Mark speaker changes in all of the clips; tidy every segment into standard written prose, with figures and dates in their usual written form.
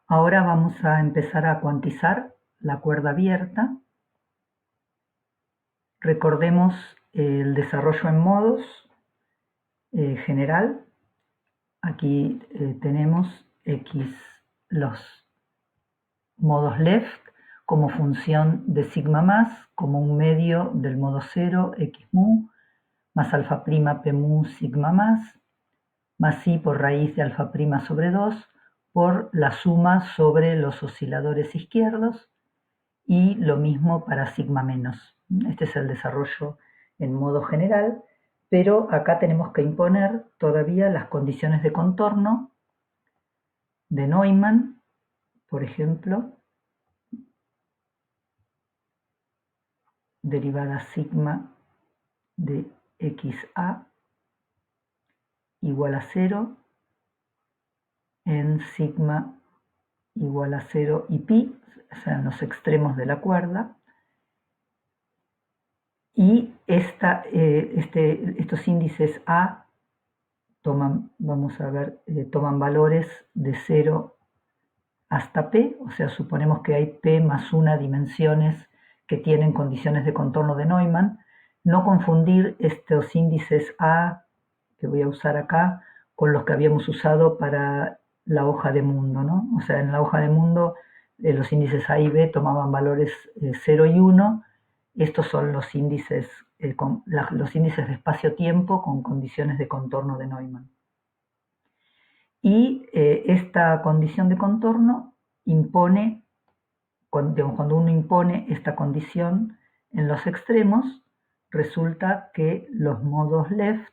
Speaker 1: Ahora vamos a empezar a cuantizar la cuerda abierta. Recordemos el desarrollo en modos general. Aquí tenemos los modos left como función de sigma más, como un medio del modo 0, x mu, más alfa prima p mu sigma más i por raíz de alfa prima sobre 2, por la suma sobre los osciladores izquierdos, y lo mismo para sigma menos. Este es el desarrollo en modo general, pero acá tenemos que imponer todavía las condiciones de contorno de Neumann, por ejemplo, derivada sigma de xa igual a 0 en sigma igual a 0 y pi, o sea, en los extremos de la cuerda. Y estos índices A toman, vamos a ver, toman valores de 0 hasta P, o sea, suponemos que hay P más 1 dimensiones que tienen condiciones de contorno de Neumann. No confundir estos índices A que voy a usar acá con los que habíamos usado para la hoja de mundo, ¿no? O sea, en la hoja de mundo los índices A y B tomaban valores 0 y 1. Estos son los índices de espacio-tiempo con condiciones de contorno de Neumann. Y esta condición de contorno impone, cuando uno impone esta condición en los extremos, resulta que los modos left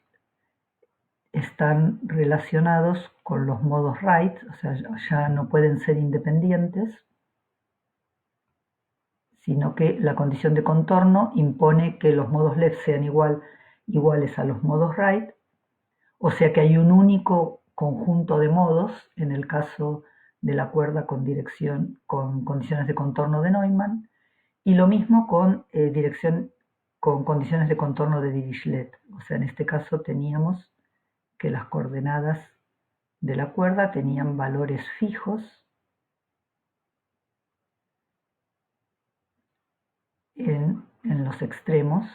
Speaker 1: están relacionados con los modos right, o sea, ya no pueden ser independientes, sino que la condición de contorno impone que los modos left sean iguales a los modos right, o sea que hay un único conjunto de modos en el caso de la cuerda con condiciones de contorno de Neumann, y lo mismo con condiciones de contorno de Dirichlet. O sea, en este caso teníamos que las coordenadas de la cuerda tenían valores fijos en los extremos,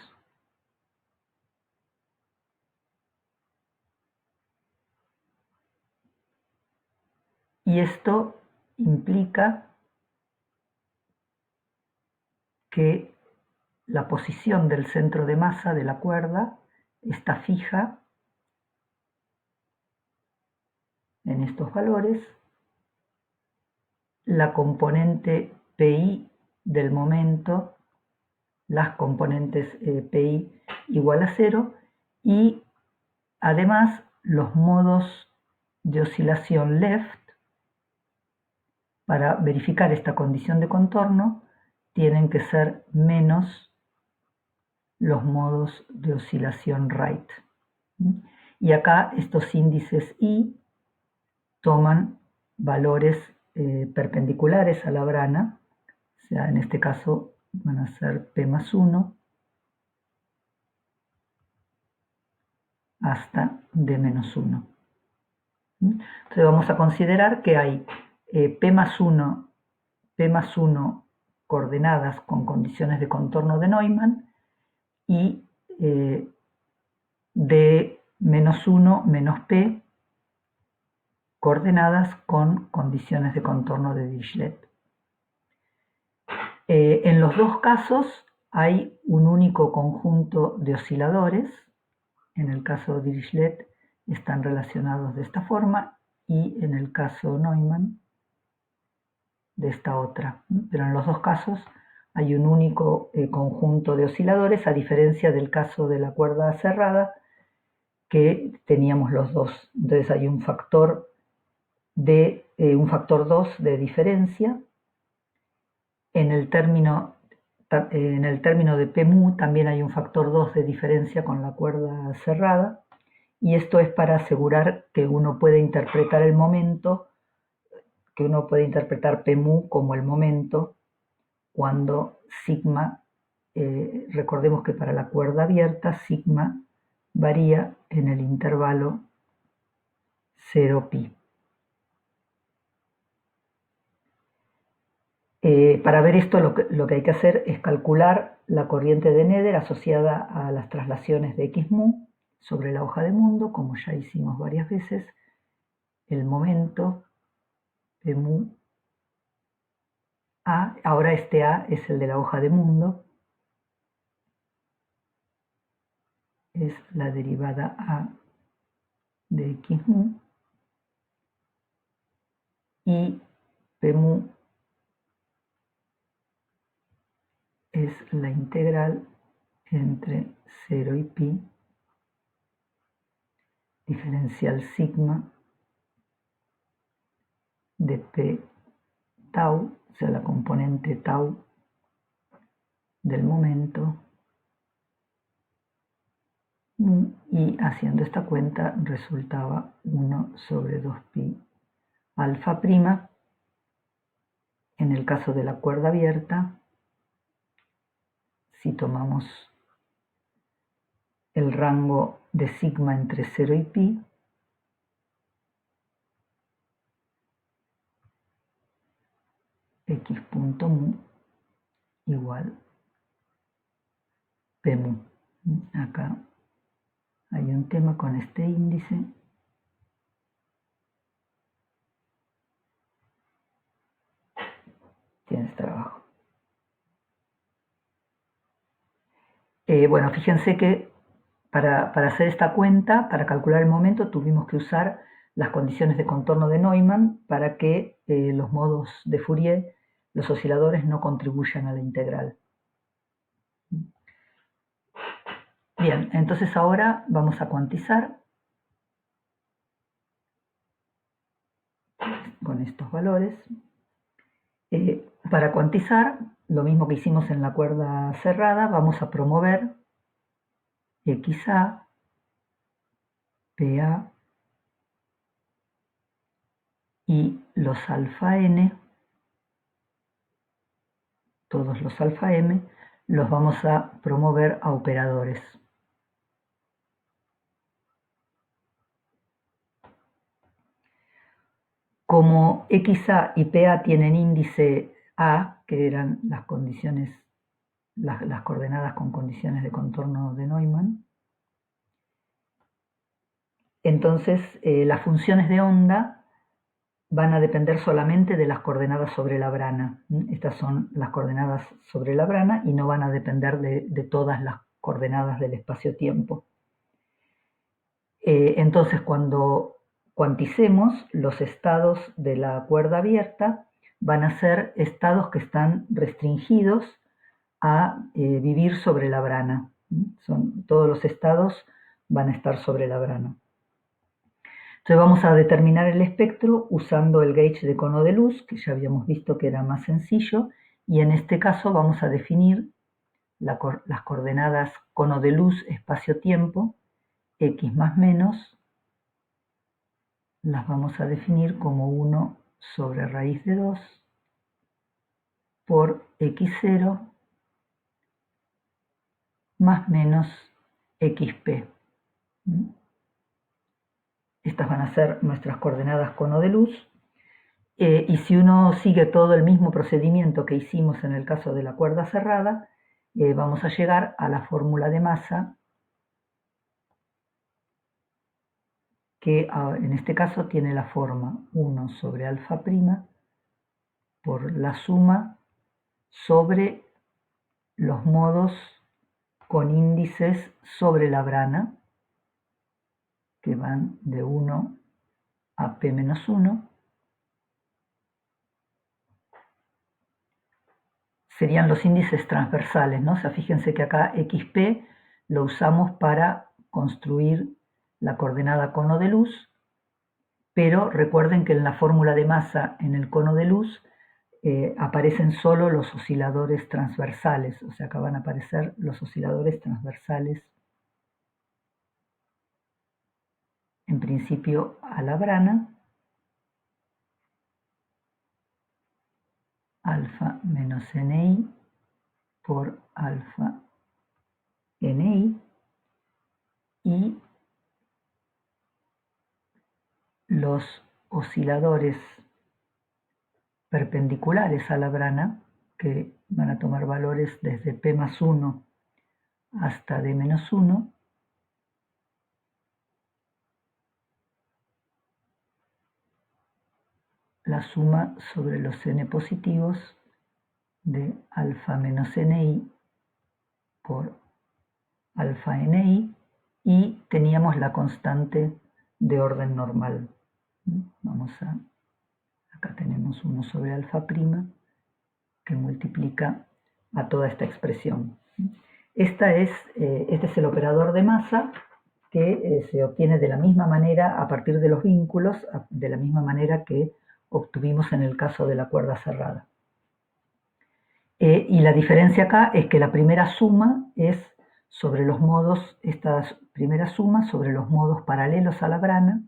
Speaker 1: y esto implica que la posición del centro de masa de la cuerda está fija en estos valores. La componente PI del momento, las componentes PI igual a 0, y además los modos de oscilación left, para verificar esta condición de contorno, tienen que ser menos los modos de oscilación right. Y acá estos índices I toman valores perpendiculares a la brana, o sea, en este caso van a ser P más 1 hasta D menos 1. Entonces vamos a considerar que hay P más 1 coordenadas con condiciones de contorno de Neumann y D menos 1 menos P coordenadas con condiciones de contorno de Dirichlet. En los dos casos hay un único conjunto de osciladores. En el caso de Dirichlet están relacionados de esta forma, y en el caso Neumann de esta otra. Pero en los dos casos hay un único conjunto de osciladores, a diferencia del caso de la cuerda cerrada, que teníamos los dos. Entonces hay un factor 2 de diferencia. En el término de P mu también hay un factor 2 de diferencia con la cuerda cerrada, y esto es para asegurar que uno puede interpretar el momento, que uno puede interpretar P mu como el momento cuando sigma, recordemos que para la cuerda abierta sigma varía en el intervalo 0 pi. Para ver esto lo que hay que hacer es calcular la corriente de Nether asociada a las traslaciones de x mu sobre la hoja de mundo, como ya hicimos varias veces. El momento de mu a, ahora este a es el de la hoja de mundo, es la derivada a de x mu, y p mu es la integral entre 0 y pi diferencial sigma de p tau, o sea, la componente tau del momento, y haciendo esta cuenta resultaba 1 sobre 2pi alfa prima. En el caso de la cuerda abierta, si tomamos el rango de sigma entre 0 y pi, x punto mu igual p mu. Acá hay un tema con este índice. Tienes trabajo. Bueno, fíjense que para hacer esta cuenta, para calcular el momento, tuvimos que usar las condiciones de contorno de Neumann para que los modos de Fourier, los osciladores, no contribuyan a la integral. Bien, entonces ahora vamos a cuantizar con estos valores. Para cuantizar, lo mismo que hicimos en la cuerda cerrada, vamos a promover XA, PA y los alfa n, todos los alfa m, los vamos a promover a operadores. Como XA y PA tienen índice A, que eran las condiciones, las coordenadas con condiciones de contorno de Neumann, entonces las funciones de onda van a depender solamente de las coordenadas sobre la brana. Estas son las coordenadas sobre la brana y no van a depender de todas las coordenadas del espacio-tiempo. Entonces, cuando cuanticemos, los estados de la cuerda abierta van a ser estados que están restringidos a vivir sobre la brana. Todos los estados van a estar sobre la brana. Entonces vamos a determinar el espectro usando el gauge de cono de luz, que ya habíamos visto que era más sencillo, y en este caso vamos a definir las coordenadas cono de luz espacio-tiempo, x más menos, las vamos a definir como 1 sobre raíz de 2 por x0 más menos xp. Estas van a ser nuestras coordenadas cono de luz. Y si uno sigue todo el mismo procedimiento que hicimos en el caso de la cuerda cerrada, vamos a llegar a la fórmula de masa, que en este caso tiene la forma 1 sobre alfa prima por la suma sobre los modos con índices sobre la brana, que van de 1 a p menos 1, serían los índices transversales, ¿no? O sea, fíjense que acá xp lo usamos para construir la coordenada cono de luz, pero recuerden que en la fórmula de masa en el cono de luz aparecen solo los osciladores transversales, o sea, acá van a aparecer los osciladores transversales, en principio a la brana, alfa menos ni por alfa ni, y los osciladores perpendiculares a la brana, que van a tomar valores desde P más 1 hasta D menos 1, la suma sobre los n positivos de alfa menos ni por alfa ni, y teníamos la constante de orden normal. Acá tenemos 1 sobre alfa prima que multiplica a toda esta expresión. Este es el operador de masa que se obtiene de la misma manera a partir de los vínculos, de la misma manera que obtuvimos en el caso de la cuerda cerrada. Y la diferencia acá es que la primera suma es sobre los modos, esta primera suma sobre los modos paralelos a la brana,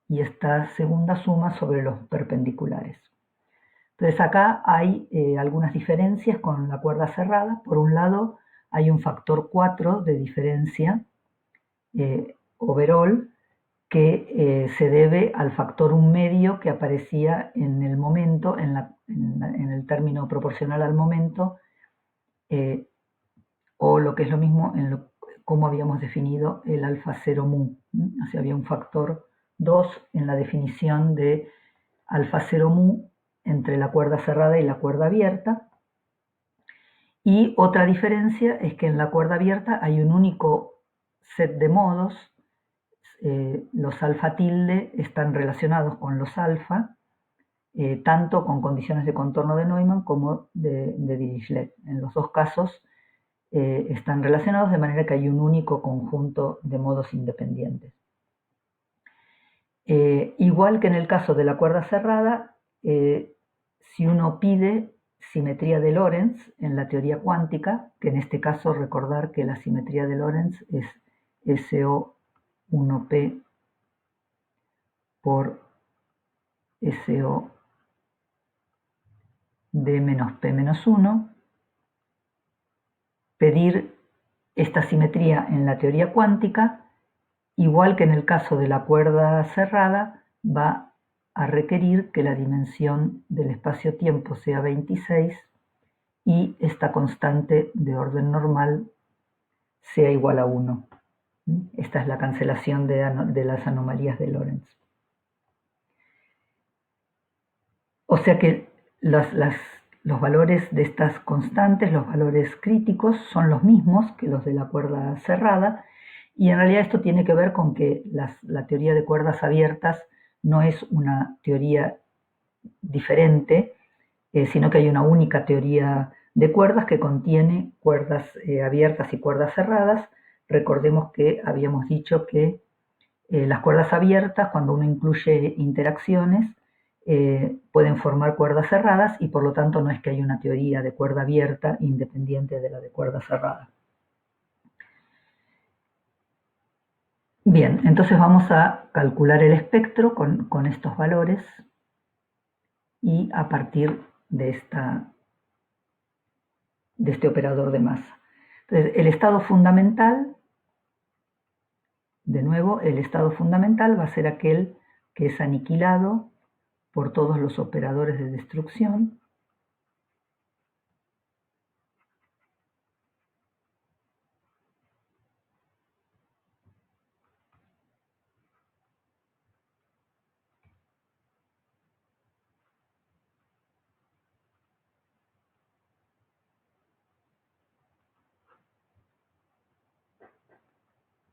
Speaker 1: y esta segunda suma sobre los perpendiculares. Entonces acá hay algunas diferencias con la cuerda cerrada. Por un lado hay un factor 4 de diferencia overall, que se debe al factor 1 medio que aparecía en el momento, en el término proporcional al momento, o lo que es lo mismo, como habíamos definido el alfa 0 mu. O sea, había un factor 2 en la definición de alfa 0 mu entre la cuerda cerrada y la cuerda abierta. Y otra diferencia es que en la cuerda abierta hay un único set de modos. Los alfa tilde están relacionados con los alfa, tanto con condiciones de contorno de Neumann como de Dirichlet. En los dos casos están relacionados de manera que hay un único conjunto de modos independientes. Igual que en el caso de la cuerda cerrada, si uno pide simetría de Lorentz en la teoría cuántica, que en este caso recordar que la simetría de Lorentz es SO1P por SO D menos P menos 1, pedir esta simetría en la teoría cuántica, igual que en el caso de la cuerda cerrada, va a requerir que la dimensión del espacio-tiempo sea 26 y esta constante de orden normal sea igual a 1. Esta es la cancelación de las anomalías de Lorentz. O sea que los valores de estas constantes, los valores críticos, son los mismos que los de la cuerda cerrada, y en realidad esto tiene que ver con que la teoría de cuerdas abiertas no es una teoría diferente, sino que hay una única teoría de cuerdas que contiene cuerdas abiertas y cuerdas cerradas. Recordemos que habíamos dicho que las cuerdas abiertas, cuando uno incluye interacciones, pueden formar cuerdas cerradas, y por lo tanto no es que haya una teoría de cuerda abierta independiente de la de cuerda cerrada. Bien, entonces vamos a calcular el espectro con estos valores y a partir de este operador de masa. Entonces, el estado fundamental, de nuevo, el estado fundamental va a ser aquel que es aniquilado por todos los operadores de destrucción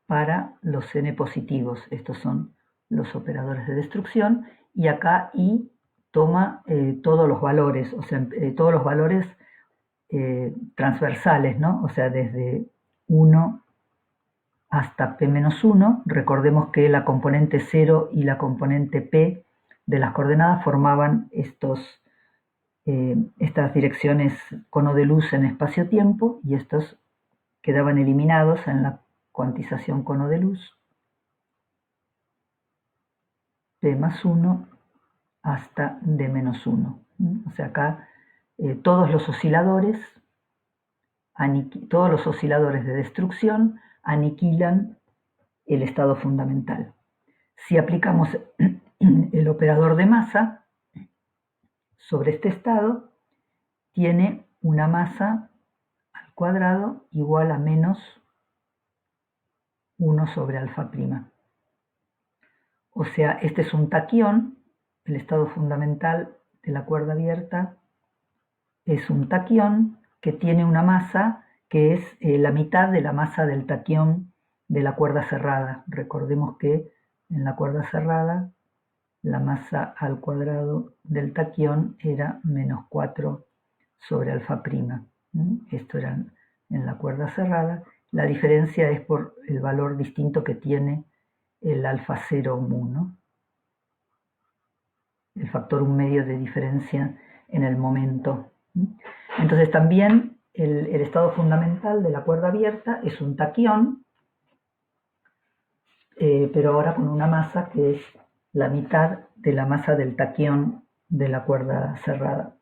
Speaker 1: para los n positivos. Estos son los operadores de destrucción, y acá I toma todos los valores, o sea, todos los valores transversales, ¿no? O sea, desde 1 hasta P-1. Recordemos que la componente 0 y la componente P de las coordenadas formaban estas direcciones cono de luz en espacio-tiempo, y estos quedaban eliminados en la cuantización cono de luz, P más 1 hasta D menos 1. O sea, acá todos los osciladores de destrucción aniquilan el estado fundamental. Si aplicamos el operador de masa sobre este estado tiene una masa al cuadrado igual a menos 1 sobre alfa prima. O sea, este es un taquión, el estado fundamental de la cuerda abierta es un taquión que tiene una masa que es la mitad de la masa del taquión de la cuerda cerrada. Recordemos que en la cuerda cerrada la masa al cuadrado del taquión era menos 4 sobre alfa prima. Esto era en la cuerda cerrada. La diferencia es por el valor distinto que tiene el alfa 0 mu, ¿no? El factor 1/2 de diferencia en el momento. Entonces también el estado fundamental de la cuerda abierta es un taquión, pero ahora con una masa que es la mitad de la masa del taquión de la cuerda cerrada.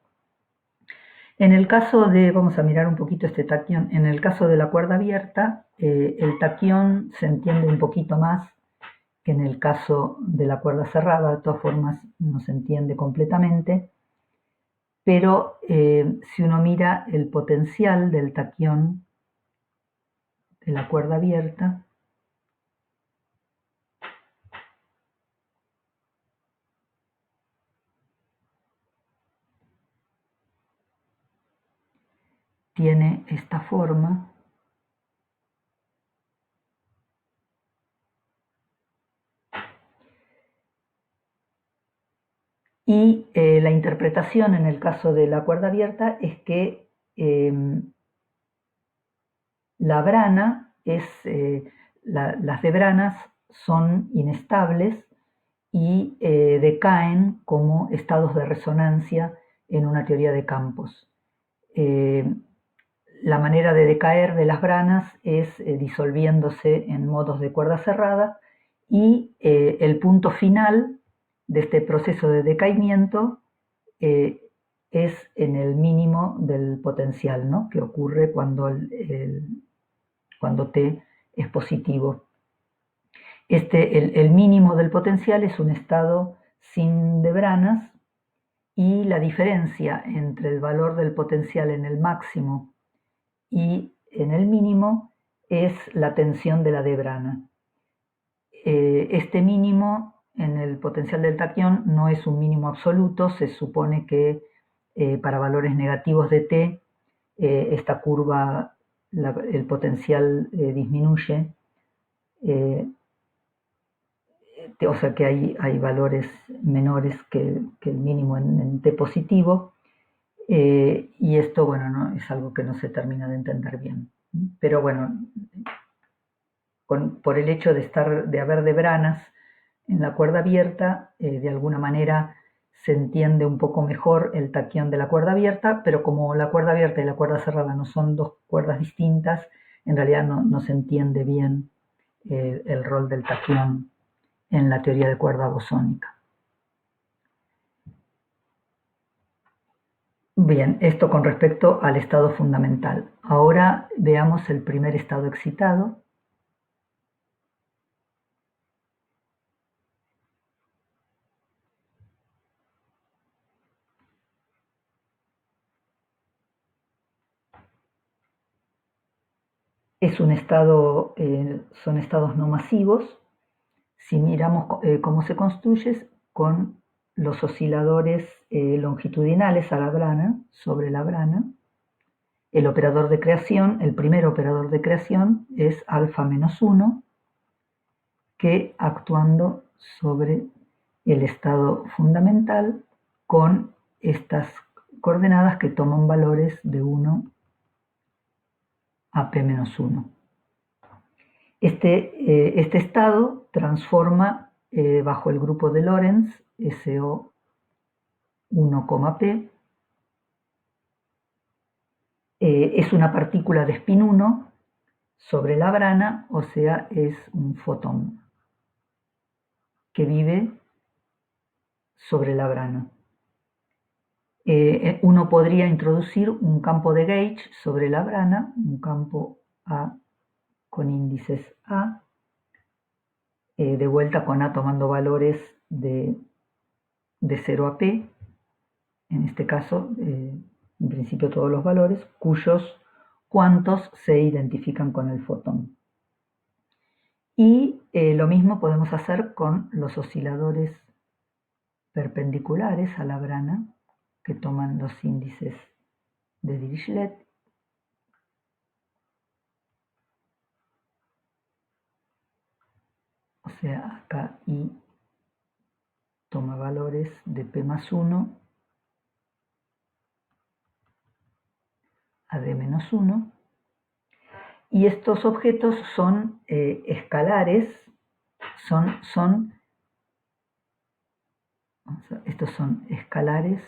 Speaker 1: En el caso de, vamos a mirar un poquito este taquión, en el caso de la cuerda abierta, el taquión se entiende un poquito más que en el caso de la cuerda cerrada, de todas formas no se entiende completamente, pero si uno mira el potencial del taquión de la cuerda abierta, tiene esta forma. Y la interpretación en el caso de la cuerda abierta es que la brana las debranas son inestables y decaen como estados de resonancia en una teoría de campos. La manera de decaer de las branas es disolviéndose en modos de cuerda cerrada y el punto final de este proceso de decaimiento es en el mínimo del potencial, ¿no? Que ocurre cuando T es positivo. El mínimo del potencial es un estado sin debranas y la diferencia entre el valor del potencial en el máximo y en el mínimo es la tensión de la debrana. Este mínimo en el potencial del taquión no es un mínimo absoluto, se supone que para valores negativos de T esta curva, el potencial disminuye, o sea que hay valores menores que el mínimo en T positivo, y esto, bueno, no, es algo que no se termina de entender bien. Pero bueno, por el hecho de haber debranas en la cuerda abierta, de alguna manera se entiende un poco mejor el taquión de la cuerda abierta, pero como la cuerda abierta y la cuerda cerrada no son dos cuerdas distintas, en realidad no se entiende bien el rol del taquión en la teoría de cuerda bosónica. Bien, esto con respecto al estado fundamental. Ahora veamos el primer estado excitado. Es un estado, son estados no masivos. Si miramos cómo se construye con los osciladores longitudinales a la brana, sobre la brana, el operador de creación, el primer operador de creación es alfa menos 1, que actuando sobre el estado fundamental con estas coordenadas que toman valores de 1 a p menos 1. Este estado transforma bajo el grupo de Lorentz SO1,P. Es una partícula de spin 1 sobre la brana, o sea, es un fotón que vive sobre la brana. Uno podría introducir un campo de gauge sobre la brana, un campo A con índices A, de vuelta con A tomando valores de 0 a P, en este caso, en principio todos los valores, cuyos cuantos se identifican con el fotón. Y lo mismo podemos hacer con los osciladores perpendiculares a la brana, que toman los índices de Dirichlet. O sea, acá I toma valores de P más 1 a D menos 1. Y estos objetos son escalares, estos son escalares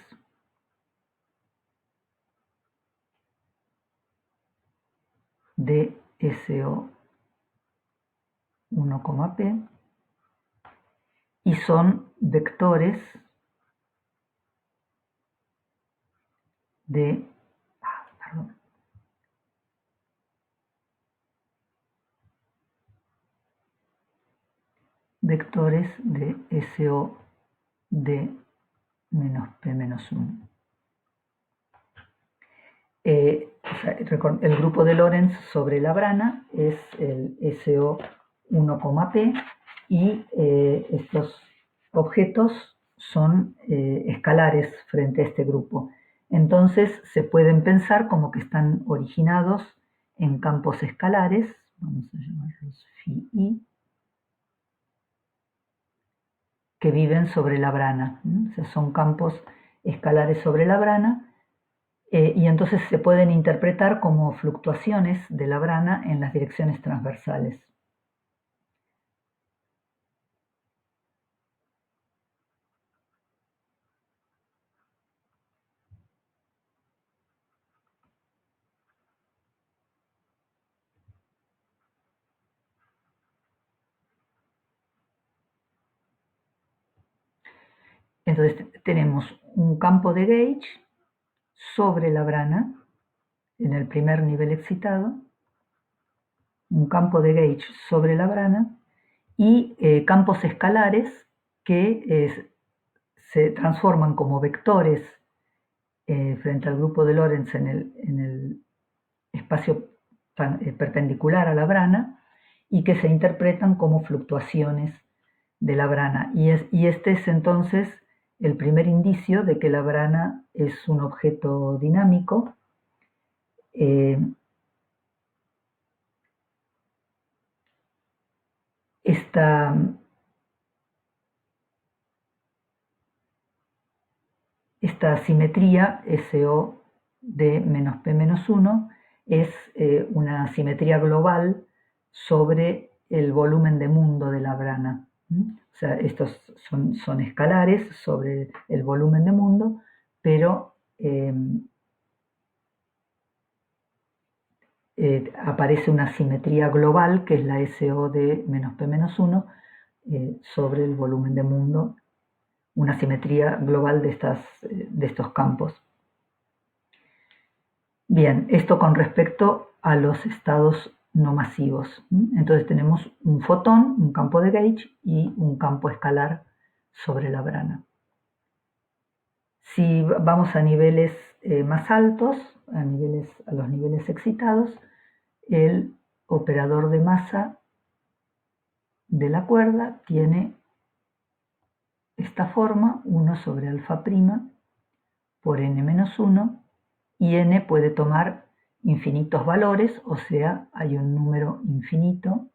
Speaker 1: de SO 1,P y son vectores de SO de menos P menos 1. El grupo de Lorentz sobre la brana es el SO 1,P y estos objetos son escalares frente a este grupo. Entonces se pueden pensar como que están originados en campos escalares, vamos a llamarlos phi, que viven sobre la brana. O sea, son campos escalares sobre la brana. Y entonces se pueden interpretar como fluctuaciones de la brana en las direcciones transversales. Entonces tenemos un campo de gauge sobre la brana en el primer nivel excitado, un campo de gauge sobre la brana y campos escalares que se transforman como vectores frente al grupo de Lorentz en el espacio perpendicular a la brana y que se interpretan como fluctuaciones de la brana. Y este es entonces el primer indicio de que la brana es un objeto dinámico. Esta simetría SO de menos P menos 1 es una simetría global sobre el volumen de mundo de la brana. O sea, estos son escalares sobre el volumen de mundo, pero aparece una simetría global, que es la SO de menos P menos 1, sobre el volumen de mundo, una simetría global de estos campos. Bien, esto con respecto a los estados no masivos. Entonces tenemos un fotón, un campo de gauge y un campo escalar sobre la brana. Si vamos a niveles más altos, a los niveles excitados, el operador de masa de la cuerda tiene esta forma, 1 sobre alfa prima por n menos 1, y n puede tomar infinitos valores, o sea, hay un número infinito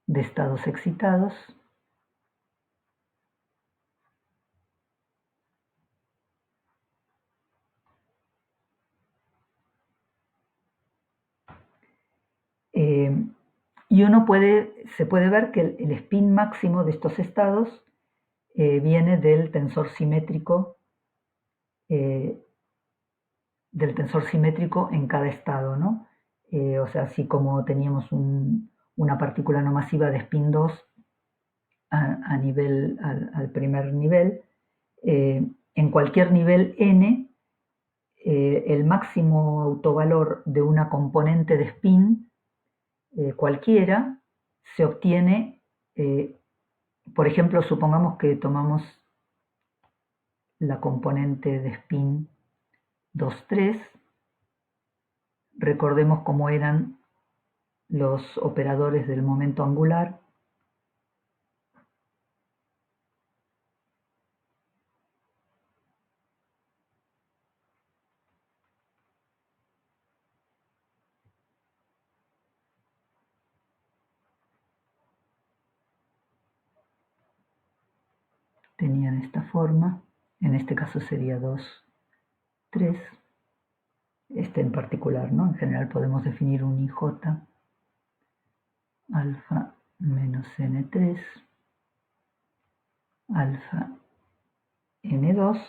Speaker 1: de estados excitados. Y se puede ver que el spin máximo de estos estados viene del tensor simétrico en cada estado, ¿no? O sea, así como teníamos una partícula no masiva de spin 2 al primer nivel, en cualquier nivel n, el máximo autovalor de una componente de spin cualquiera se obtiene, por ejemplo, supongamos que tomamos la componente de spin 2,3. Recordemos cómo eran los operadores del momento angular. Tenían esta forma, en este caso sería 2, 3. Este en particular, ¿no? En general podemos definir un IJ alfa menos N3 alfa N2.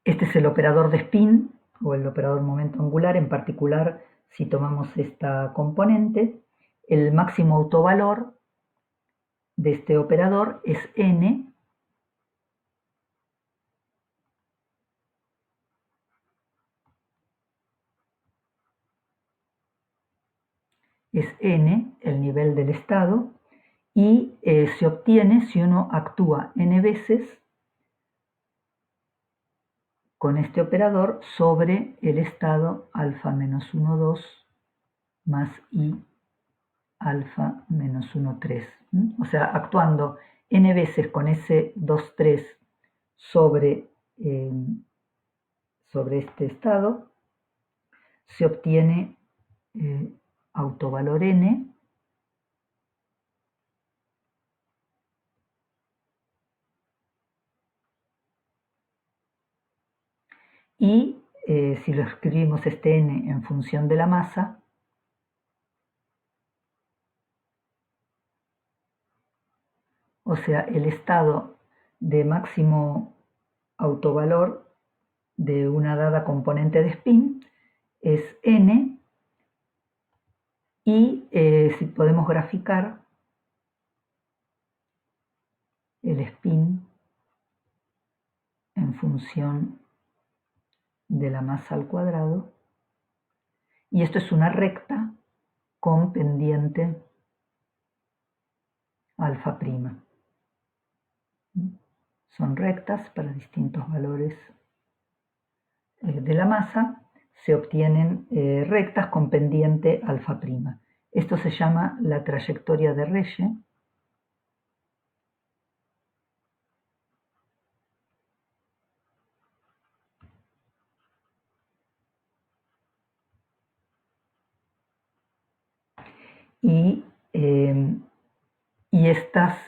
Speaker 1: Este es el operador de spin o el operador momento angular. En particular, si tomamos esta componente, el máximo autovalor de este operador es n, el nivel del estado, y se obtiene si uno actúa n veces con este operador sobre el estado alfa menos 1, 2 más i alfa menos 1, 3. O sea, actuando n veces con ese 2, 3 sobre este estado, se obtiene autovalor n, y si lo escribimos este n en función de la masa, o sea, el estado de máximo autovalor de una dada componente de spin es n, y si podemos graficar el spin en función de la masa al cuadrado, y esto es una recta con pendiente alfa prima. Son rectas para distintos valores de la masa, se obtienen rectas con pendiente alfa prima. Esto se llama la trayectoria de Reye. Y estas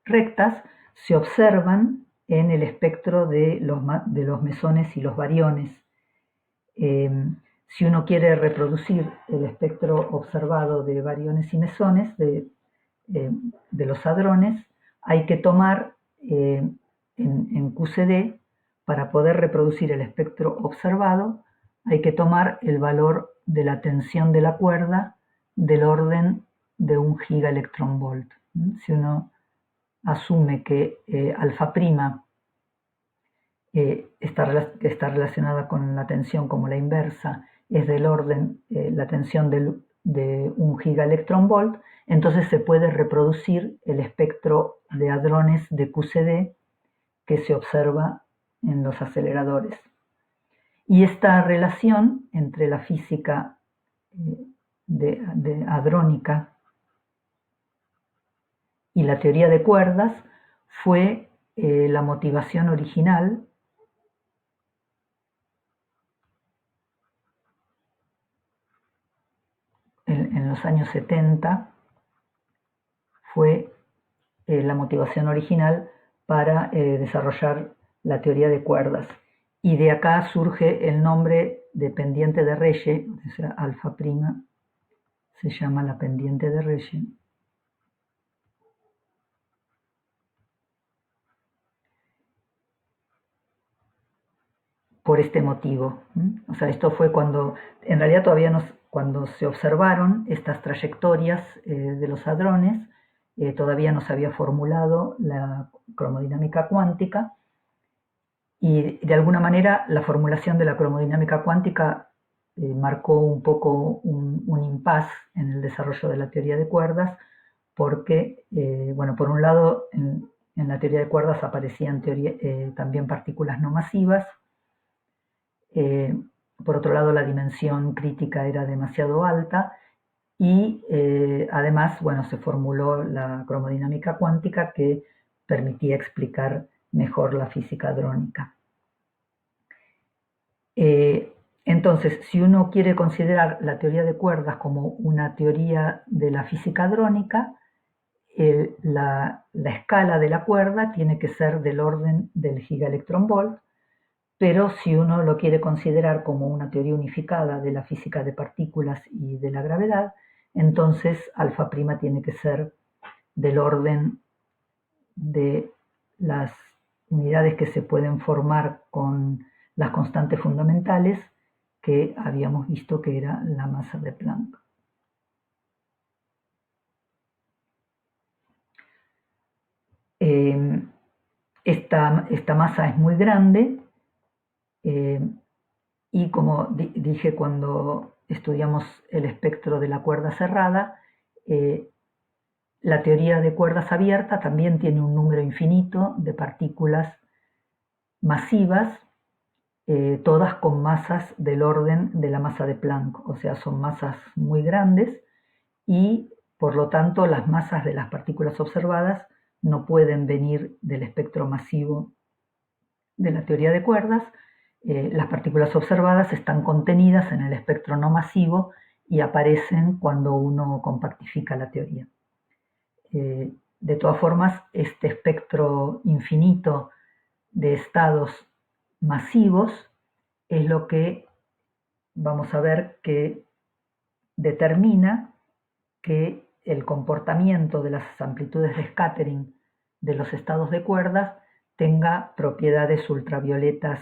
Speaker 1: rectas se observan en el espectro de los mesones y los bariones. Si uno quiere reproducir el espectro observado de bariones y mesones de los hadrones, hay que tomar en QCD, para poder reproducir el espectro observado, hay que tomar el valor de la tensión de la cuerda del orden de 1 gigaelectronvolt. Si uno asume que alfa prima está relacionada con la tensión como la inversa, es del orden, la tensión de 1 gigaelectronvolt, entonces se puede reproducir el espectro de hadrones de QCD que se observa en los aceleradores. Y esta relación entre la física de hadrónica y la teoría de cuerdas fue la motivación original en los años 70, fue la motivación original para desarrollar la teoría de cuerdas. Y de acá surge el nombre de pendiente de Reye, o sea, alfa prima se llama la pendiente de Reye. Por este motivo. O sea, esto fue cuando, en realidad todavía cuando se observaron estas trayectorias de los hadrones, todavía no se había formulado la cromodinámica cuántica, y de alguna manera la formulación de la cromodinámica cuántica marcó un poco un impasse en el desarrollo de la teoría de cuerdas, porque, bueno, por un lado, en la teoría de cuerdas aparecían también partículas no masivas. Por otro lado, la dimensión crítica era demasiado alta y además, bueno, se formuló la cromodinámica cuántica que permitía explicar mejor la física hadrónica. Entonces, si uno quiere considerar la teoría de cuerdas como una teoría de la física hadrónica, la escala de la cuerda tiene que ser del orden del gigaelectronvolt, pero si uno lo quiere considerar como una teoría unificada de la física de partículas y de la gravedad, entonces alfa' tiene que ser del orden de las unidades que se pueden formar con las constantes fundamentales que habíamos visto que era la masa de Planck. Esta masa es muy grande y como dije cuando estudiamos el espectro de la cuerda cerrada, la teoría de cuerdas abiertas también tiene un número infinito de partículas masivas, todas con masas del orden de la masa de Planck, o sea, son masas muy grandes y por lo tanto las masas de las partículas observadas no pueden venir del espectro masivo de la teoría de cuerdas. Las partículas observadas están contenidas en el espectro no masivo y aparecen cuando uno compactifica la teoría. De todas formas, este espectro infinito de estados masivos es lo que vamos a ver que determina que el comportamiento de las amplitudes de scattering de los estados de cuerdas tenga propiedades ultravioletas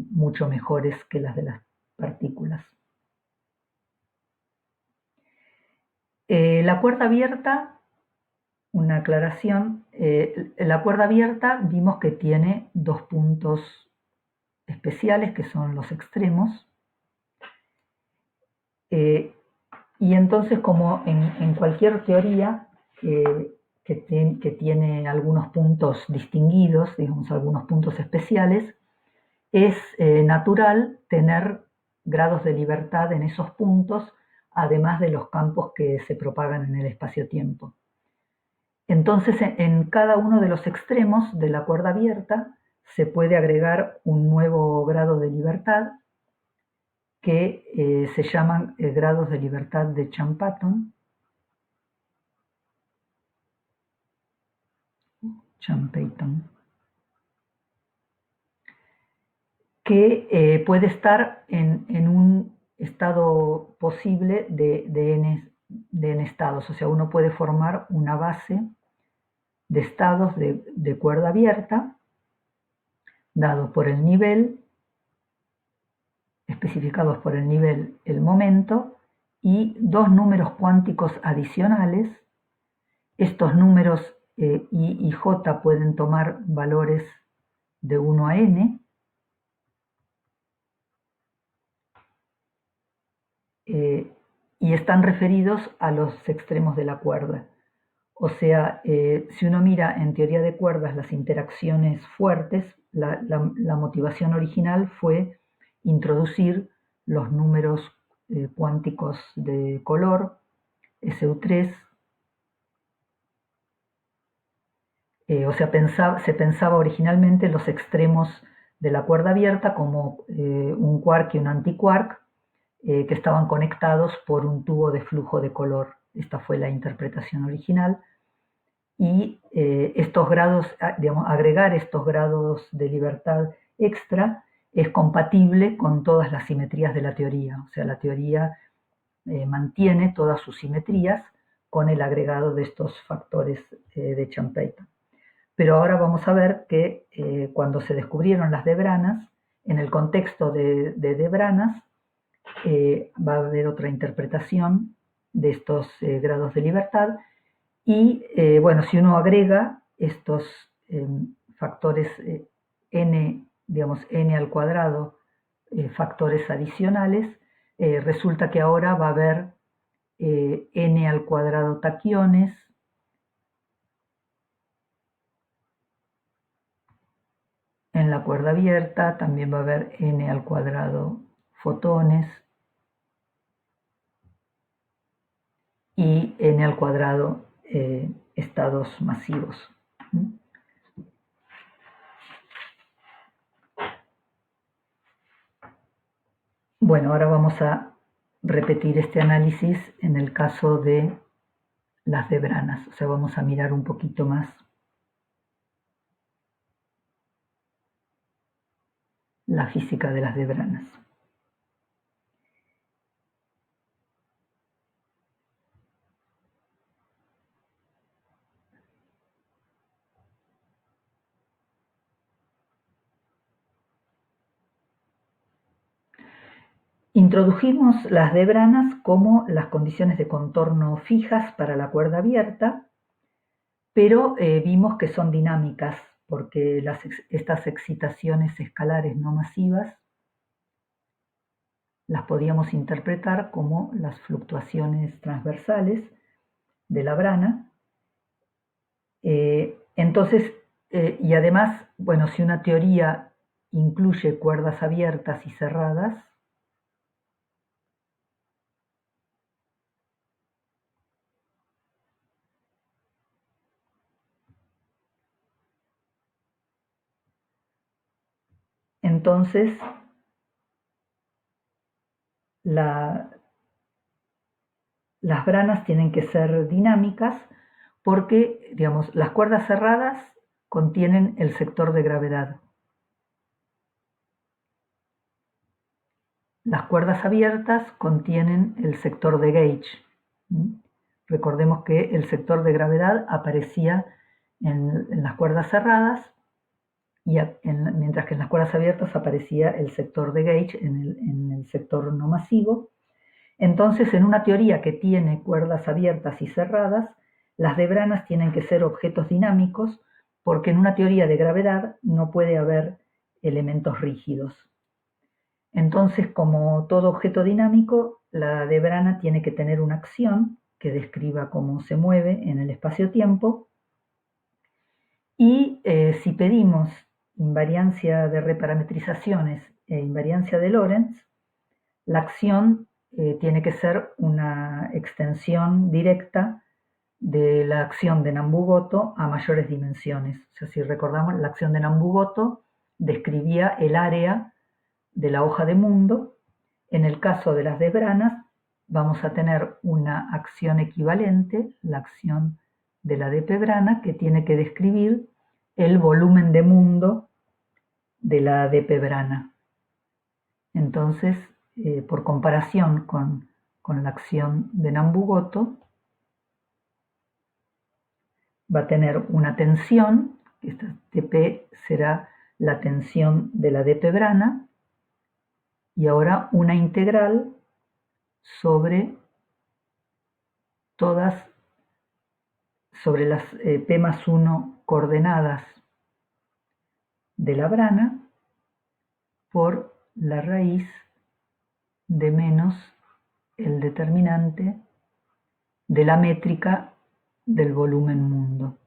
Speaker 1: mucho mejores que las de las partículas. La cuerda abierta, una aclaración, la cuerda abierta vimos que tiene dos puntos especiales que son los extremos. Y entonces, como en cualquier teoría que tiene algunos puntos distinguidos, digamos, algunos puntos especiales, es natural tener grados de libertad en esos puntos, además de los campos que se propagan en el espacio-tiempo. Entonces, en cada uno de los extremos de la cuerda abierta se puede agregar un nuevo grado de libertad que se llaman grados de libertad de Champatton. Que puede estar en un estado posible de n estados, o sea, uno puede formar una base de estados de cuerda abierta dado por el nivel, especificados por el nivel, el momento y dos números cuánticos adicionales. Estos números I y J pueden tomar valores de 1 a n. Y están referidos a los extremos de la cuerda. O sea, si uno mira en teoría de cuerdas las interacciones fuertes, la motivación original fue introducir los números cuánticos de color, SU3. O sea, se pensaba originalmente los extremos de la cuerda abierta como un quark y un antiquark que estaban conectados por un tubo de flujo de color. Esta fue la interpretación original. Y estos grados, digamos, agregar estos grados de libertad extra es compatible con todas las simetrías de la teoría. O sea, la teoría mantiene todas sus simetrías con el agregado de estos factores de Champeyton. Pero ahora vamos a ver que cuando se descubrieron las D-branas, en el contexto de D-branas, va a haber otra interpretación de estos grados de libertad y bueno, si uno agrega estos factores n, digamos n al cuadrado, factores adicionales, resulta que ahora va a haber n al cuadrado taquiones En la cuerda abierta también va a haber n al cuadrado fotones y n al cuadrado estados masivos. Bueno, ahora vamos a repetir este análisis en el caso de las debranas, o sea, vamos a mirar un poquito más la física de las debranas. Introdujimos las debranas como las condiciones de contorno fijas para la cuerda abierta, pero vimos que son dinámicas porque estas excitaciones escalares no masivas las podíamos interpretar como las fluctuaciones transversales de la brana. Entonces, y además, bueno, si una teoría incluye cuerdas abiertas y cerradas, entonces las branas tienen que ser dinámicas porque, digamos, las cuerdas cerradas contienen el sector de gravedad. Las cuerdas abiertas contienen el sector de gauge. Recordemos que el sector de gravedad aparecía en las cuerdas cerradas, mientras que en las cuerdas abiertas aparecía el sector de gauge en el sector no masivo. Entonces, en una teoría que tiene cuerdas abiertas y cerradas, las debranas tienen que ser objetos dinámicos, porque en una teoría de gravedad no puede haber elementos rígidos. Entonces, como todo objeto dinámico, la debrana tiene que tener una acción que describa cómo se mueve en el espacio-tiempo. Y si pedimos invariancia de reparametrizaciones e invariancia de Lorentz, la acción tiene que ser una extensión directa de la acción de Nambu-Goto a mayores dimensiones. O sea, si recordamos, la acción de Nambu-Goto describía el área de la hoja de mundo. En el caso de las debranas, vamos a tener una acción equivalente, la acción de la dp-brana, que tiene que describir el volumen de mundo de la dp-brana. Entonces, por comparación con la acción de Nambu-Goto, va a tener una tensión, esta Tp será la tensión de la dp-brana, y ahora una integral sobre sobre las p más 1 coordenadas de la brana por la raíz de menos el determinante de la métrica del volumen mundo.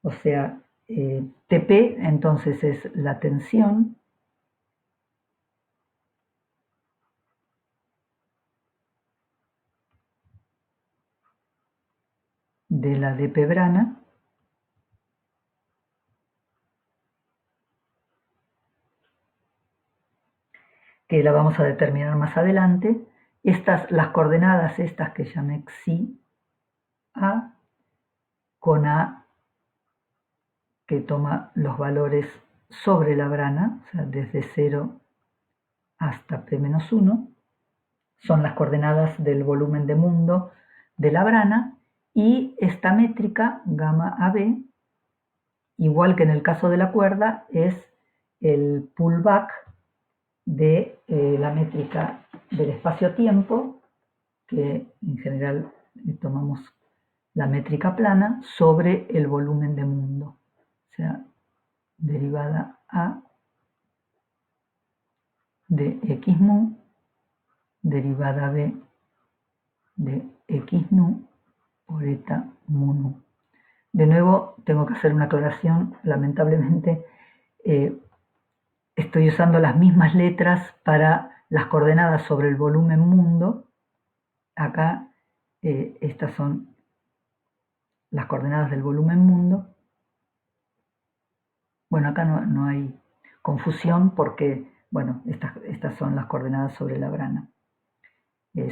Speaker 1: O sea, Tp entonces es la tensión de la dp-brana que la vamos a determinar más adelante. Las coordenadas estas que llamé xi a, con a que toma los valores sobre la brana, o sea, desde 0 hasta p-1, son las coordenadas del volumen de mundo de la brana, y esta métrica, gamma AB, igual que en el caso de la cuerda, es el pullback de la métrica del espacio-tiempo, que en general tomamos la métrica plana, sobre el volumen de mundo. O sea, derivada A de x mu, derivada B de x nu por eta mu nu. De nuevo, tengo que hacer una aclaración. Lamentablemente, estoy usando las mismas letras para las coordenadas sobre el volumen mundo. Acá estas son las coordenadas del volumen mundo. Bueno, acá no hay confusión porque, bueno, estas son las coordenadas sobre la brana.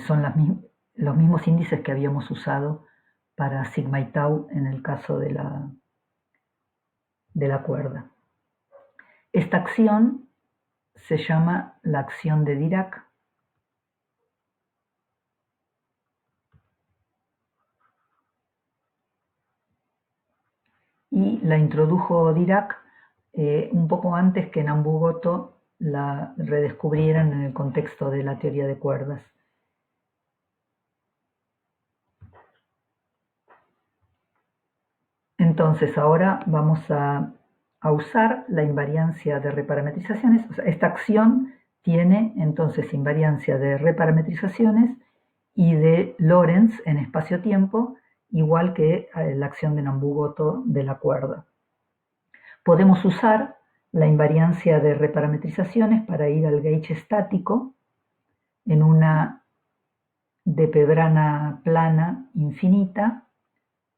Speaker 1: Son los mismos índices que habíamos usado para sigma y tau en el caso de la cuerda. Esta acción se llama la acción de Dirac. Y la introdujo Dirac un poco antes que Nambu-Goto la redescubrieran en el contexto de la teoría de cuerdas. Entonces ahora vamos a usar la invariancia de reparametrizaciones. O sea, esta acción tiene entonces invariancia de reparametrizaciones y de Lorentz en espacio-tiempo, igual que la acción de Nambu-Goto de la cuerda. Podemos usar la invariancia de reparametrizaciones para ir al gauge estático en una dp-brana plana infinita.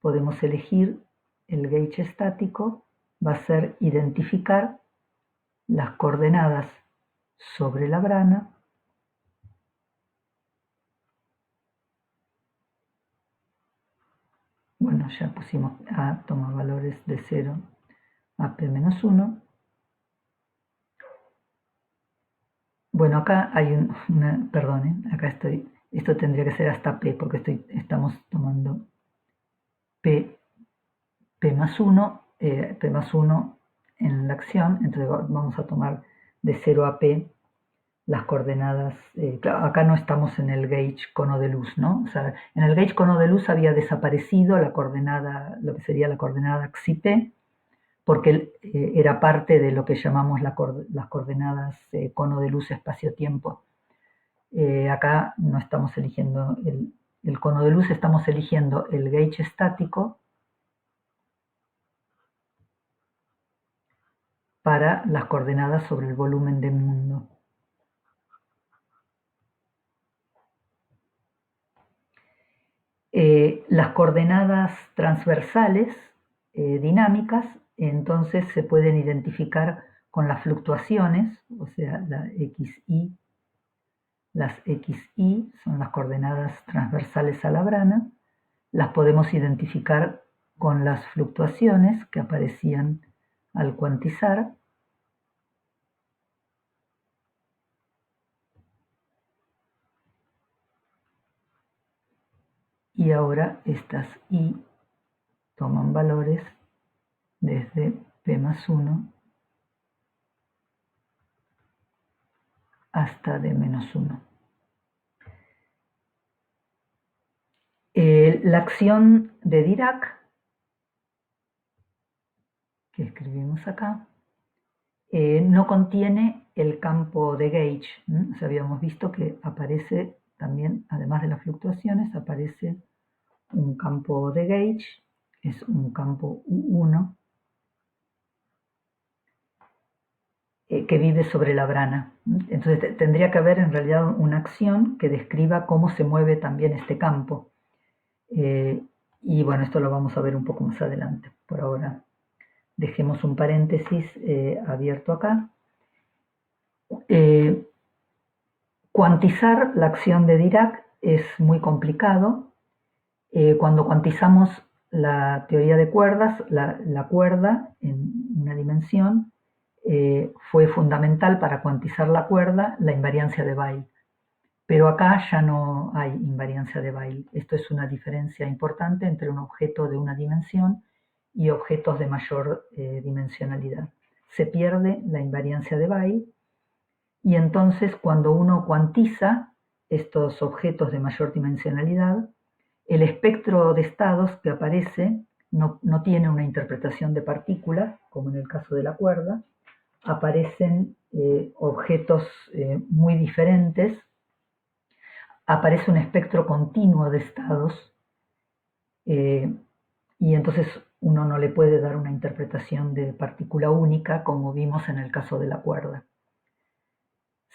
Speaker 1: Podemos elegir el gauge estático, va a ser identificar las coordenadas sobre la brana bueno, ya pusimos A, toma valores de 0 a P-1. Bueno, acá hay perdón, acá esto tendría que ser hasta P, porque estamos tomando P más 1, P más 1 en la acción, entonces vamos a tomar de 0 a P las coordenadas. Claro, acá no estamos en el gauge cono de luz, ¿no? O sea, en el gauge cono de luz había desaparecido la coordenada, lo que sería la coordenada xi-P, porque era parte de lo que llamamos las coordenadas cono de luz espacio-tiempo. Acá no estamos eligiendo el cono de luz, estamos eligiendo el gauge estático para las coordenadas sobre el volumen del mundo. Las coordenadas transversales dinámicas entonces se pueden identificar con las fluctuaciones, o sea, las xy son las coordenadas transversales a la brana, las podemos identificar con las fluctuaciones que aparecían al cuantizar. Y ahora estas y toman valores desde P más 1 hasta D menos 1. La acción de Dirac, que escribimos acá, no contiene el campo de gauge. O sea, habíamos visto que aparece también, además de las fluctuaciones, aparece un campo de gauge, es un campo U1, que vive sobre la brana. Entonces tendría que haber en realidad una acción que describa cómo se mueve también este campo. Y bueno, esto lo vamos a ver un poco más adelante. Por ahora dejemos un paréntesis abierto acá. Cuantizar la acción de Dirac es muy complicado. Cuando cuantizamos la teoría de cuerdas, la cuerda en una dimensión, fue fundamental para cuantizar la cuerda la invariancia de Weyl. Pero acá ya no hay invariancia de Weyl. Esto es una diferencia importante entre un objeto de una dimensión y objetos de mayor dimensionalidad. Se pierde la invariancia de Weyl y entonces cuando uno cuantiza estos objetos de mayor dimensionalidad, el espectro de estados que aparece no tiene una interpretación de partícula, como en el caso de la cuerda, aparecen objetos muy diferentes, aparece un espectro continuo de estados y entonces uno no le puede dar una interpretación de partícula única como vimos en el caso de la cuerda.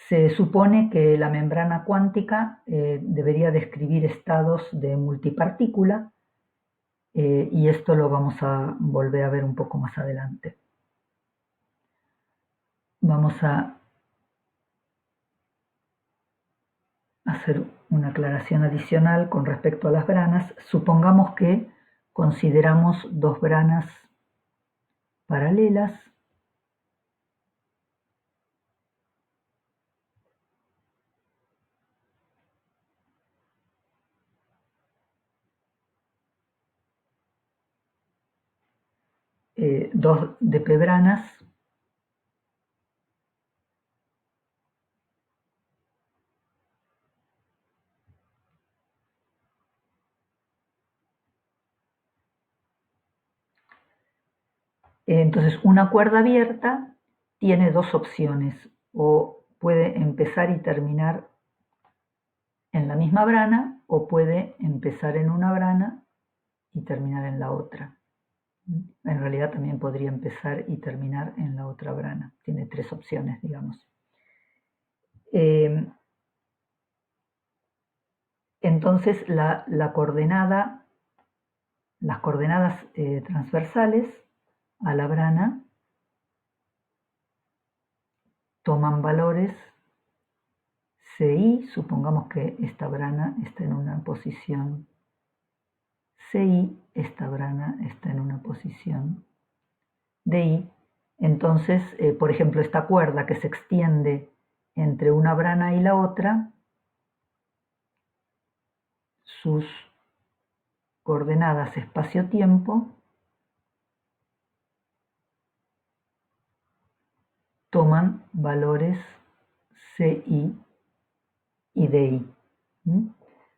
Speaker 1: Se supone que la membrana cuántica debería describir estados de multipartícula y esto lo vamos a volver a ver un poco más adelante. Vamos a hacer una aclaración adicional con respecto a las branas. Supongamos que consideramos dos branas paralelas. Dos de P branas. Entonces, una cuerda abierta tiene dos opciones, o puede empezar y terminar en la misma brana, o puede empezar en una brana y terminar en la otra. En realidad también podría empezar y terminar en la otra brana. Tiene tres opciones, digamos. Entonces, las coordenadas transversales a la brana toman valores CI, supongamos que esta brana está en una posición CI, esta brana está en una posición DI. Entonces, por ejemplo, esta cuerda que se extiende entre una brana y la otra, sus coordenadas espacio-tiempo toman valores CI y DI.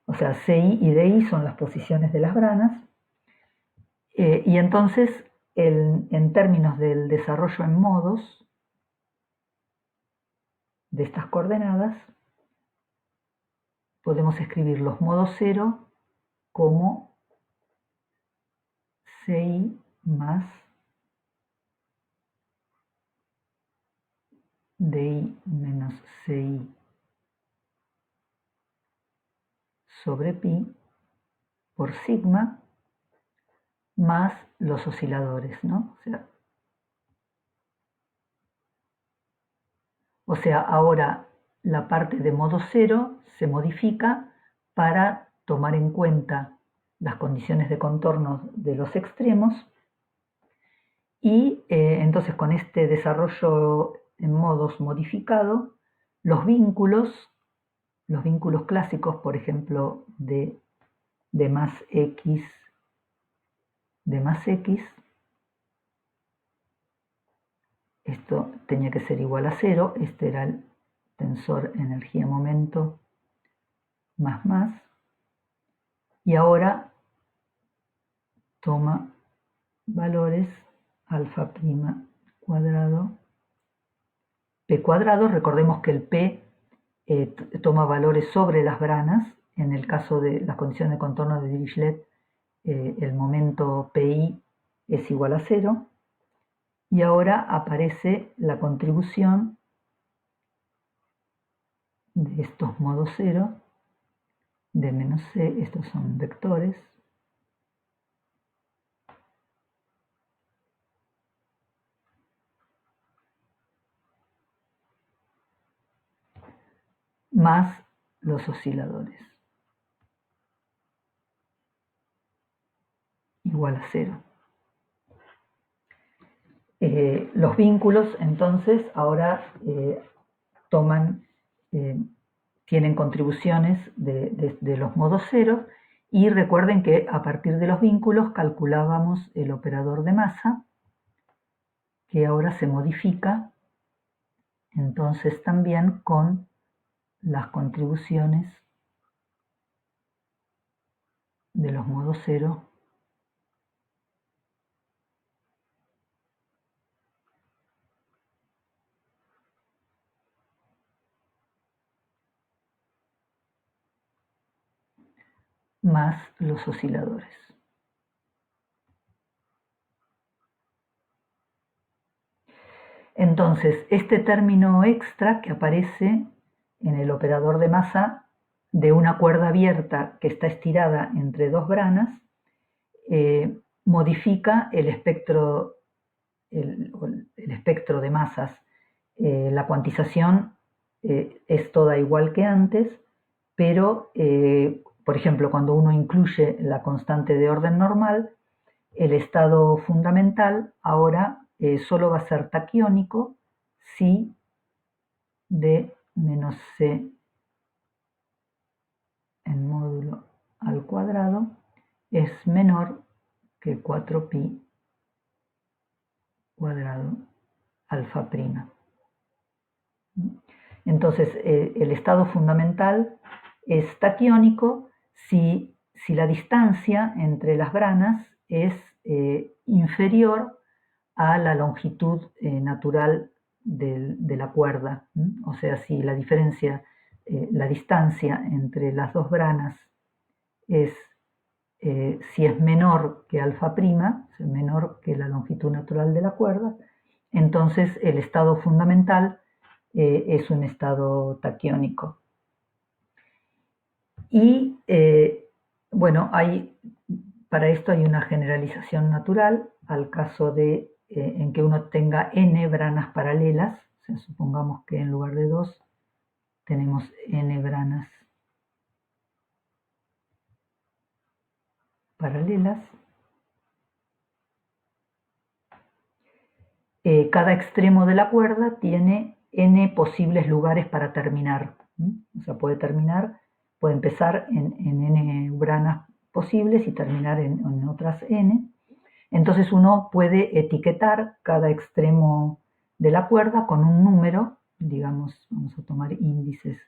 Speaker 1: O sea, CI y DI son las posiciones de las branas. Y entonces, en términos del desarrollo en modos de estas coordenadas, podemos escribir los modos cero como CI más DI menos CI sobre pi por sigma más los osciladores, ¿no? O sea, ahora la parte de modo cero se modifica para tomar en cuenta las condiciones de contorno de los extremos y entonces con este desarrollo en modos modificado, los vínculos clásicos, por ejemplo, de más x, esto tenía que ser igual a cero, este era el tensor energía-momento más, y ahora toma valores alfa prima cuadrado, p cuadrado, recordemos que el p toma valores sobre las branas, en el caso de las condiciones de contorno de Dirichlet, el momento pi es igual a cero, y ahora aparece la contribución de estos modos cero, de menos c, estos son vectores, más los osciladores, igual a cero. Los vínculos, entonces, ahora tienen contribuciones de los modos cero, y recuerden que a partir de los vínculos calculábamos el operador de masa, que ahora se modifica entonces también con las contribuciones de los modos cero más los osciladores. Entonces, este término extra que aparece en el operador de masa de una cuerda abierta que está estirada entre dos branas, modifica el espectro, el espectro de masas. La cuantización es toda igual que antes, pero, por ejemplo, cuando uno incluye la constante de orden normal, el estado fundamental ahora solo va a ser taquiónico si d menos c en módulo al cuadrado es menor que 4pi cuadrado alfa prima. Entonces, el estado fundamental es taquiónico si la distancia entre las branas es inferior a la longitud natural de la cuerda. O sea, si la diferencia, la distancia entre las dos branas es, si es menor que alfa prima, o sea, menor que la longitud natural de la cuerda, entonces el estado fundamental es un estado taquiónico. Y bueno, para esto hay una generalización natural al caso de en que uno tenga n branas paralelas. O sea, supongamos que en lugar de 2 tenemos n branas paralelas. Cada extremo de la cuerda tiene n posibles lugares para terminar. O sea, puede empezar en n branas posibles y terminar en otras n. Entonces uno puede etiquetar cada extremo de la cuerda con un número, digamos, vamos a tomar índices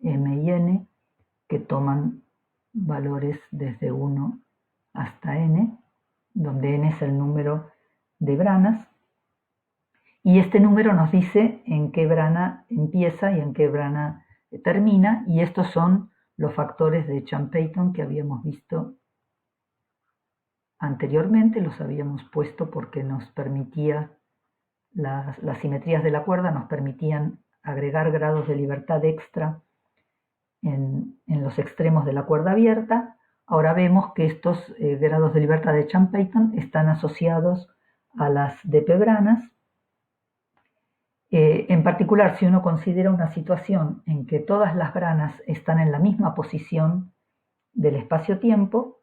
Speaker 1: m y n, que toman valores desde 1 hasta n, donde n es el número de branas. Y este número nos dice en qué brana empieza y en qué brana termina, y estos son los factores de Champeyton que habíamos visto anteriormente, los habíamos puesto porque nos permitía, las simetrías de la cuerda nos permitían agregar grados de libertad extra en los extremos de la cuerda abierta. Ahora vemos que estos grados de libertad de Champeyton están asociados a las dp branas. En particular, si uno considera una situación en que todas las branas están en la misma posición del espacio-tiempo,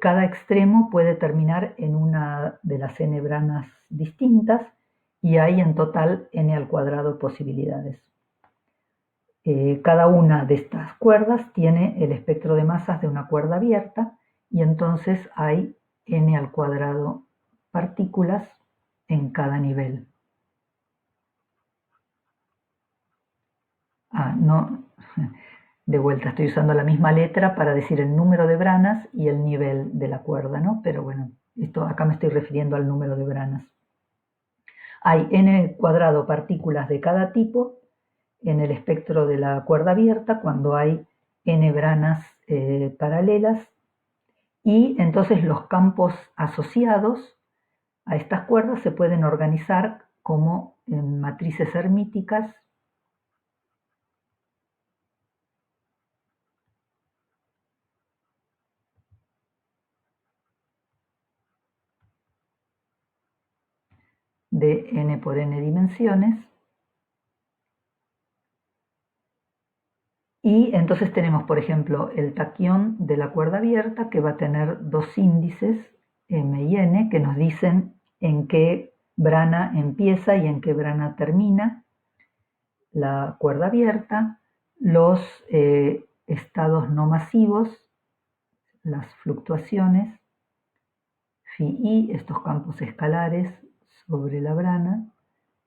Speaker 1: cada extremo puede terminar en una de las n branas distintas y hay en total n al cuadrado posibilidades. Cada una de estas cuerdas tiene el espectro de masas de una cuerda abierta y entonces hay n al cuadrado partículas en cada nivel. No, de vuelta, estoy usando la misma letra para decir el número de branas y el nivel de la cuerda, ¿no? Pero bueno, acá me estoy refiriendo al número de branas. Hay n cuadrado partículas de cada tipo en el espectro de la cuerda abierta cuando hay n branas paralelas, y entonces los campos asociados a estas cuerdas se pueden organizar como en matrices hermíticas de n por n dimensiones. Y entonces tenemos, por ejemplo, el taquión de la cuerda abierta que va a tener dos índices, m y n, que nos dicen en qué brana empieza y en qué brana termina la cuerda abierta. Los estados no masivos, las fluctuaciones, phi i, estos campos escalares sobre la brana,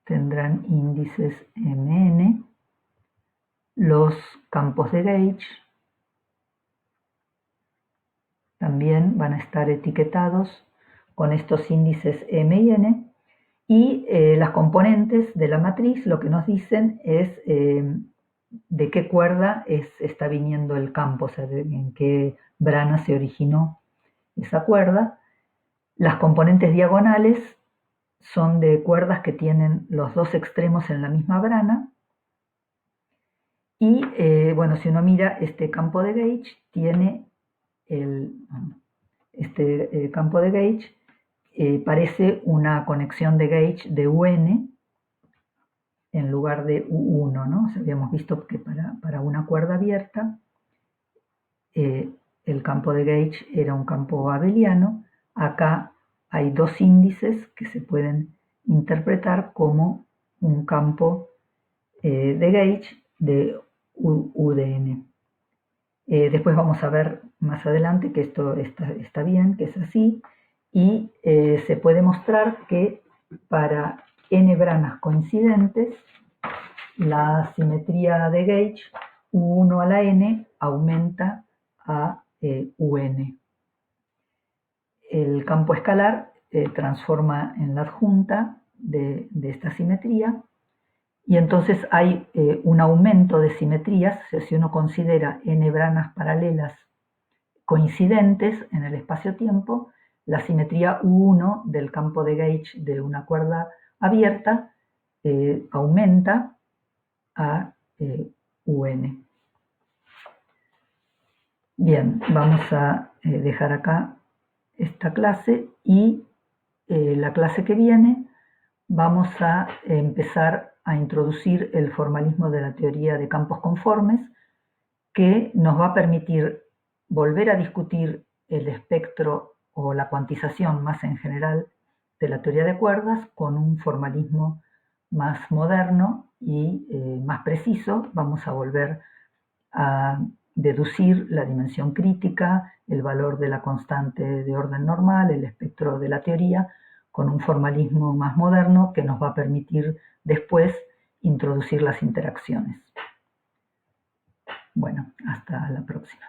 Speaker 1: tendrán índices mn. Los campos de gauge también van a estar etiquetados con estos índices m y n, y las componentes de la matriz lo que nos dicen es de qué cuerda está viniendo el campo, o sea, en qué brana se originó esa cuerda. Las componentes diagonales son de cuerdas que tienen los dos extremos en la misma brana. Y bueno, si uno mira este campo de gauge, tiene este campo de gauge parece una conexión de gauge de UN en lugar de U1, ¿no? O sea, habíamos visto que para una cuerda abierta el campo de gauge era un campo abeliano. Acá hay dos índices que se pueden interpretar como un campo de gauge de UDN. Después vamos a ver más adelante que esto está bien, que es así, y se puede mostrar que para n branas coincidentes, la simetría de gauge U1 a la n aumenta a UN. El campo escalar transforma en la adjunta de esta simetría, y entonces hay un aumento de simetrías. O sea, si uno considera n branas paralelas coincidentes en el espacio-tiempo, la simetría U1 del campo de gauge de una cuerda abierta aumenta a UN. Bien, vamos a dejar acá esta clase, y la clase que viene vamos a empezar a introducir el formalismo de la teoría de campos conformes, que nos va a permitir volver a discutir el espectro o la cuantización más en general de la teoría de cuerdas con un formalismo más moderno y más preciso. Vamos a volver a deducir la dimensión crítica, el valor de la constante de orden normal, el espectro de la teoría, con un formalismo más moderno que nos va a permitir después introducir las interacciones. Bueno, hasta la próxima.